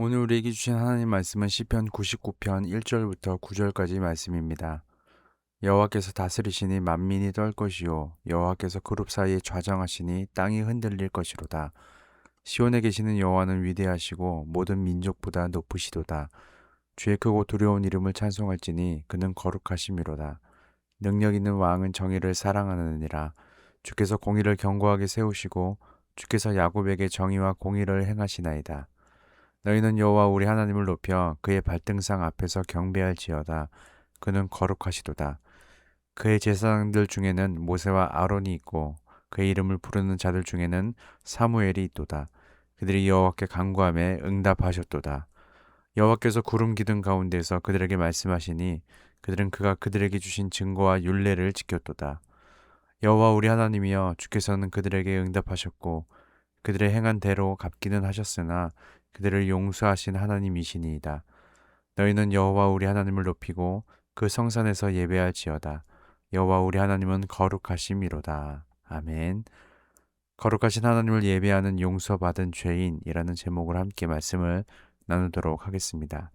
오늘 우리에게 주신 하나님 말씀은 시편 99편 1절부터 9절까지 말씀입니다. 여호와께서 다스리시니 만민이 떨 것이요 여호와께서 그룹 사이에 좌정하시니 땅이 흔들릴 것이로다. 시온에 계시는 여호와는 위대하시고 모든 민족보다 높으시도다. 주의 크고 두려운 이름을 찬송할지니 그는 거룩하심이로다. 능력 있는 왕은 정의를 사랑하느니라. 주께서 공의를 견고하게 세우시고 주께서 야곱에게 정의와 공의를 행하시나이다. 너희는 여호와 우리 하나님을 높여 그의 발등상 앞에서 경배할지어다. 그는 거룩하시도다. 그의 제사장들 중에는 모세와 아론이 있고 그의 이름을 부르는 자들 중에는 사무엘이 있도다. 그들이 여호와께 간구하며 응답하셨도다. 여호와께서 구름 기둥 가운데서 그들에게 말씀하시니 그들은 그가 그들에게 주신 증거와 율례를 지켰도다. 여호와 우리 하나님이여, 주께서는 그들에게 응답하셨고 그들의 행한 대로 갚기는 하셨으나 그들을 용서하신 하나님이시니이다. 너희는 여호와 우리 하나님을 높이고 그 성산에서 예배할지어다. 여호와 우리 하나님은 거룩하심이로다. 아멘. 거룩하신 하나님을 예배하는 용서받은 죄인이라는 제목으로 함께 말씀을 나누도록 하겠습니다.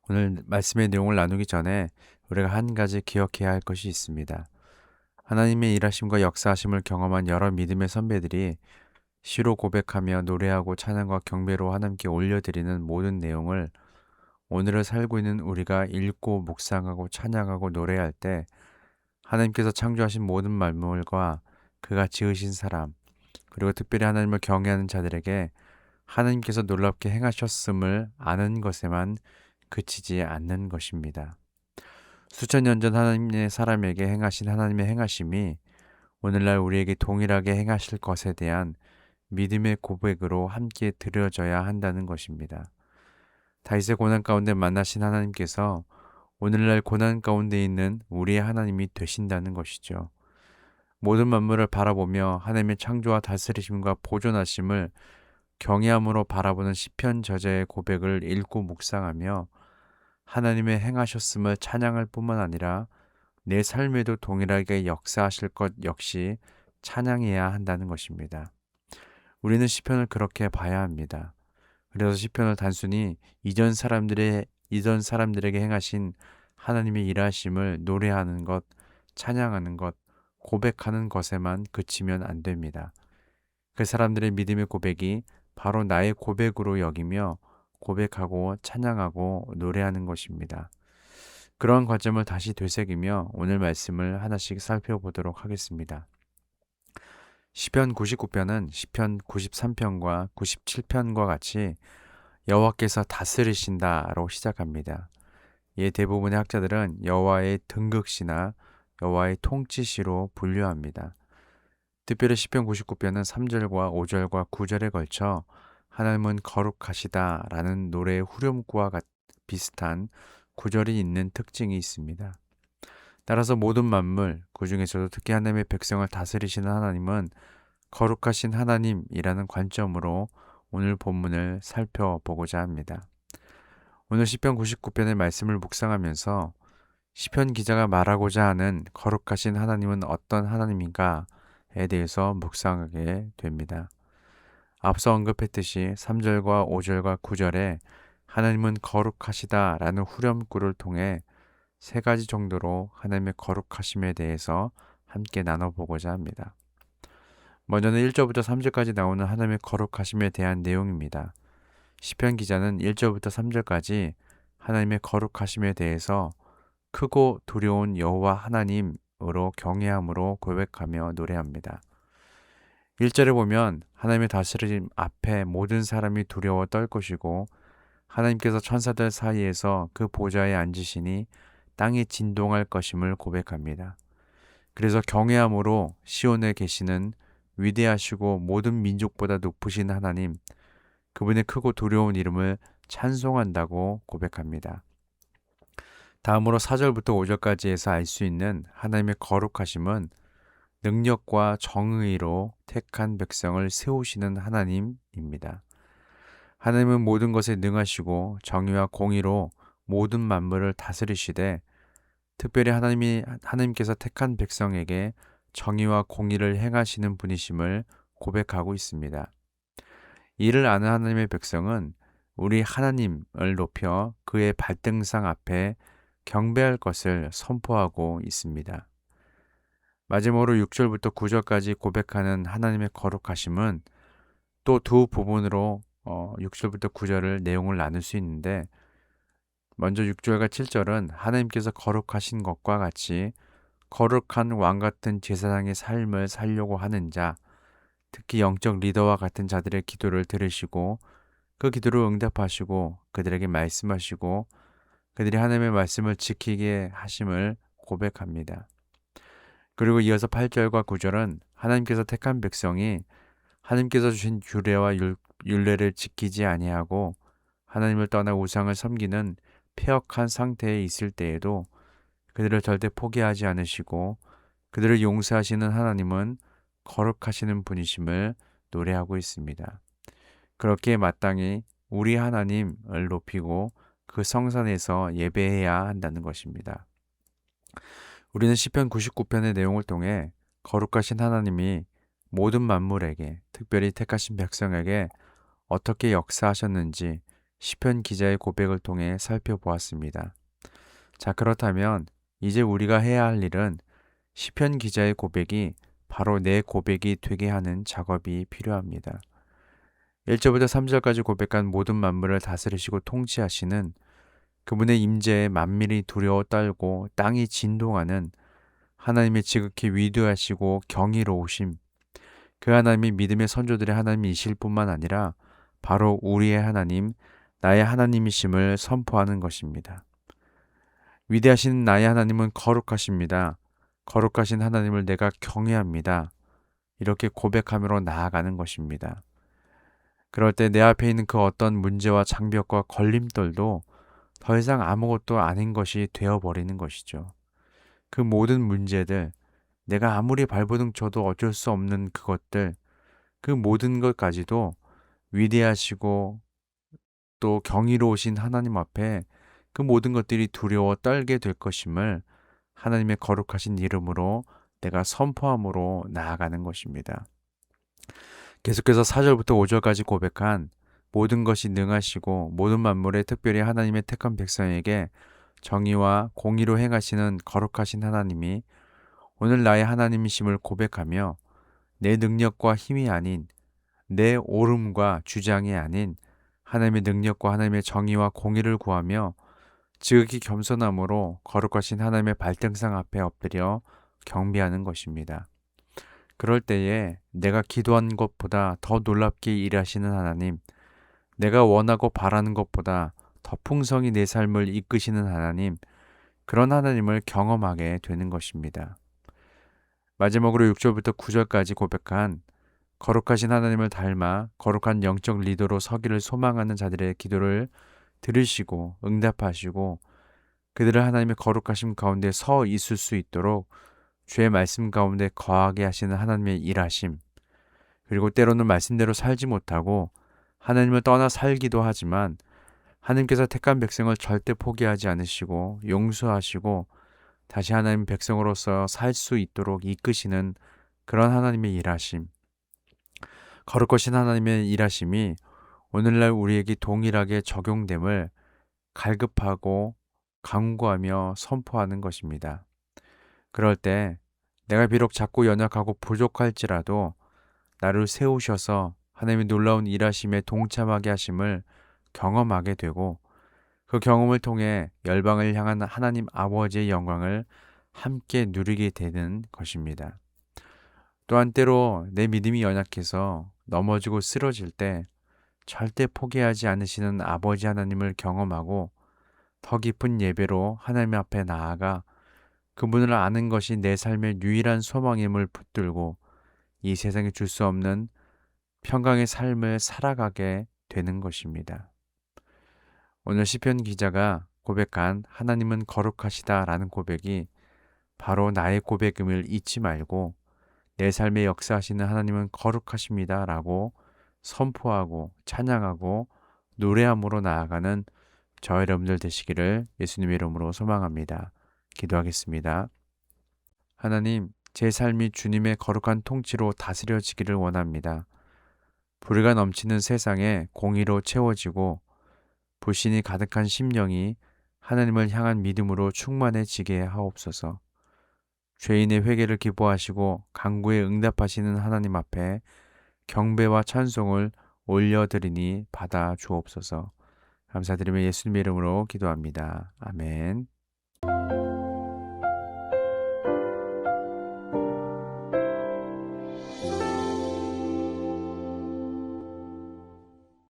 오늘 말씀의 내용을 나누기 전에 우리가 한 가지 기억해야 할 것이 있습니다. 하나님의 일하심과 역사하심을 경험한 여러 믿음의 선배들이 시로 고백하며 노래하고 찬양과 경배로 하나님께 올려드리는 모든 내용을 오늘을 살고 있는 우리가 읽고 묵상하고 찬양하고 노래할 때 하나님께서 창조하신 모든 만물과 그가 지으신 사람, 그리고 특별히 하나님을 경외하는 자들에게 하나님께서 놀랍게 행하셨음을 아는 것에만 그치지 않는 것입니다. 수천 년 전 하나님의 사람에게 행하신 하나님의 행하심이 오늘날 우리에게 동일하게 행하실 것에 대한 믿음의 고백으로 함께 드려져야 한다는 것입니다. 다윗의 고난 가운데 만나신 하나님께서 오늘날 고난 가운데 있는 우리의 하나님이 되신다는 것이죠. 모든 만물을 바라보며 하나님의 창조와 다스리심과 보존하심을 경외함으로 바라보는 시편 저자의 고백을 읽고 묵상하며 하나님의 행하셨음을 찬양할 뿐만 아니라 내 삶에도 동일하게 역사하실 것 역시 찬양해야 한다는 것입니다. 우리는 시편을 그렇게 봐야 합니다. 그래서 시편을 단순히 이전 사람들에게 행하신 하나님의 일하심을 노래하는 것, 찬양하는 것, 고백하는 것에만 그치면 안 됩니다. 그 사람들의 믿음의 고백이 바로 나의 고백으로 여기며 고백하고 찬양하고 노래하는 것입니다. 그러한 관점을 다시 되새기며 오늘 말씀을 하나씩 살펴보도록 하겠습니다. 시편 99편은 시편 93편과 97편과 같이 여호와께서 다스리신다로 시작합니다. 이 대부분의 학자들은 여호와의 등극시나 여호와의 통치시로 분류합니다. 특별히 시편 99편은 3절과 5절과 9절에 걸쳐 하나님은 거룩하시다라는 노래의 후렴구와 비슷한 구절이 있는 특징이 있습니다. 따라서 모든 만물, 그 중에서도 특히 하나님의 백성을 다스리시는 하나님은 거룩하신 하나님이라는 관점으로 오늘 본문을 살펴보고자 합니다. 오늘 시편 99편의 말씀을 묵상하면서 시편 기자가 말하고자 하는 거룩하신 하나님은 어떤 하나님인가에 대해서 묵상하게 됩니다. 앞서 언급했듯이 3절과 5절과 9절에 하나님은 거룩하시다라는 후렴구를 통해 세 가지 정도로 하나님의 거룩하심에 대해서 함께 나눠보고자 합니다. 먼저는 1절부터 3절까지 나오는 하나님의 거룩하심에 대한 내용입니다. 시편 기자는 1절부터 3절까지 하나님의 거룩하심에 대해서 크고 두려운 여호와 하나님으로 경외함으로 고백하며 노래합니다. 1절에 보면 하나님의 다스림 앞에 모든 사람이 두려워 떨 것이고 하나님께서 천사들 사이에서 그 보좌에 앉으시니 땅이 진동할 것임을 고백합니다. 그래서 경외함으로 시온에 계시는 위대하시고 모든 민족보다 높으신 하나님, 그분의 크고 두려운 이름을 찬송한다고 고백합니다. 다음으로 4절부터 5절까지 해서 알 수 있는 하나님의 거룩하심은 능력과 정의로 택한 백성을 세우시는 하나님입니다. 하나님은 모든 것에 능하시고 정의와 공의로 모든 만물을 다스리시되 특별히 하나님께서 택한 백성에게 정의와 공의를 행하시는 분이심을 고백하고 있습니다. 이를 아는 하나님의 백성은 우리 하나님을 높여 그의 발등상 앞에 경배할 것을 선포하고 있습니다. 마지막으로 6절부터 9절까지 고백하는 하나님의 거룩하심은 또 두 부분으로 6절부터 9절을 내용을 나눌 수 있는데, 먼저 6절과 7절은 하나님께서 거룩하신 것과 같이 거룩한 왕 같은 제사장의 삶을 살려고 하는 자, 특히 영적 리더와 같은 자들의 기도를 들으시고 그 기도를 응답하시고 그들에게 말씀하시고 그들이 하나님의 말씀을 지키게 하심을 고백합니다. 그리고 이어서 8절과 9절은 하나님께서 택한 백성이 하나님께서 주신 규례와 율례를 지키지 아니하고 하나님을 떠나 우상을 섬기는 패역한 상태에 있을 때에도 그들을 절대 포기하지 않으시고 그들을 용서하시는 하나님은 거룩하시는 분이심을 노래하고 있습니다. 그렇게 마땅히 우리 하나님을 높이고 그 성산에서 예배해야 한다는 것입니다. 우리는 시편 99편의 내용을 통해 거룩하신 하나님이 모든 만물에게, 특별히 택하신 백성에게 어떻게 역사하셨는지 시편 기자의 고백을 통해 살펴보았습니다. 자, 그렇다면 이제 우리가 해야 할 일은 시편 기자의 고백이 바로 내 고백이 되게 하는 작업이 필요합니다. 1절부터 3절까지 고백한 모든 만물을 다스리시고 통치하시는 그분의 임재에 만민이 두려워 떨고 땅이 진동하는 하나님의 지극히 위대하시고 경이로우심, 그 하나님이 믿음의 선조들의 하나님이실 뿐만 아니라 바로 우리의 하나님, 나의 하나님이심을 선포하는 것입니다. 위대하신 나의 하나님은 거룩하십니다. 거룩하신 하나님을 내가 경외합니다. 이렇게 고백함으로 나아가는 것입니다. 그럴 때 내 앞에 있는 그 어떤 문제와 장벽과 걸림돌도 더 이상 아무것도 아닌 것이 되어버리는 것이죠. 그 모든 문제들, 내가 아무리 발버둥 쳐도 어쩔 수 없는 그것들, 그 모든 것까지도 위대하시고 또 경이로우신 하나님 앞에 그 모든 것들이 두려워 떨게 될 것임을 하나님의 거룩하신 이름으로 내가 선포함으로 나아가는 것입니다. 계속해서 4절부터 5절까지 고백한 모든 것이 능하시고 모든 만물에 특별히 하나님의 택한 백성에게 정의와 공의로 행하시는 거룩하신 하나님이 오늘 나의 하나님이심을 고백하며 내 능력과 힘이 아닌 내 옳음과 주장이 아닌 하나님의 능력과 하나님의 정의와 공의를 구하며 지극히 겸손함으로 거룩하신 하나님의 발등상 앞에 엎드려 경배하는 것입니다. 그럴 때에 내가 기도한 것보다 더 놀랍게 일하시는 하나님, 내가 원하고 바라는 것보다 더 풍성히 내 삶을 이끄시는 하나님, 그런 하나님을 경험하게 되는 것입니다. 마지막으로 6절부터 9절까지 고백한 거룩하신 하나님을 닮아 거룩한 영적 리더로 서기를 소망하는 자들의 기도를 들으시고 응답하시고 그들을 하나님의 거룩하심 가운데 서 있을 수 있도록 주의 말씀 가운데 거하게 하시는 하나님의 일하심, 그리고 때로는 말씀대로 살지 못하고 하나님을 떠나 살기도 하지만 하나님께서 택한 백성을 절대 포기하지 않으시고 용서하시고 다시 하나님 백성으로서 살 수 있도록 이끄시는 그런 하나님의 일하심, 거룩하신 하나님의 일하심이 오늘날 우리에게 동일하게 적용됨을 갈급하고 강구하며 선포하는 것입니다. 그럴 때 내가 비록 작고 연약하고 부족할지라도 나를 세우셔서 하나님의 놀라운 일하심에 동참하게 하심을 경험하게 되고 그 경험을 통해 열방을 향한 하나님 아버지의 영광을 함께 누리게 되는 것입니다. 또한 때로 내 믿음이 연약해서 넘어지고 쓰러질 때 절대 포기하지 않으시는 아버지 하나님을 경험하고 더 깊은 예배로 하나님 앞에 나아가 그분을 아는 것이 내 삶의 유일한 소망임을 붙들고 이 세상에 줄 수 없는 평강의 삶을 살아가게 되는 것입니다. 오늘 시편 기자가 고백한 하나님은 거룩하시다라는 고백이 바로 나의 고백임을 잊지 말고 내 삶에 역사하시는 하나님은 거룩하십니다라고 선포하고 찬양하고 노래함으로 나아가는 저 여러분들 되시기를 예수님의 이름으로 소망합니다. 기도하겠습니다. 하나님, 제 삶이 주님의 거룩한 통치로 다스려지기를 원합니다. 불의가 넘치는 세상에 공의로 채워지고 불신이 가득한 심령이 하나님을 향한 믿음으로 충만해지게 하옵소서. 죄인의 회개를 기뻐하시고 간구에 응답하시는 하나님 앞에 경배와 찬송을 올려드리니 받아 주옵소서. 감사드리며 예수님의 이름으로 기도합니다. 아멘.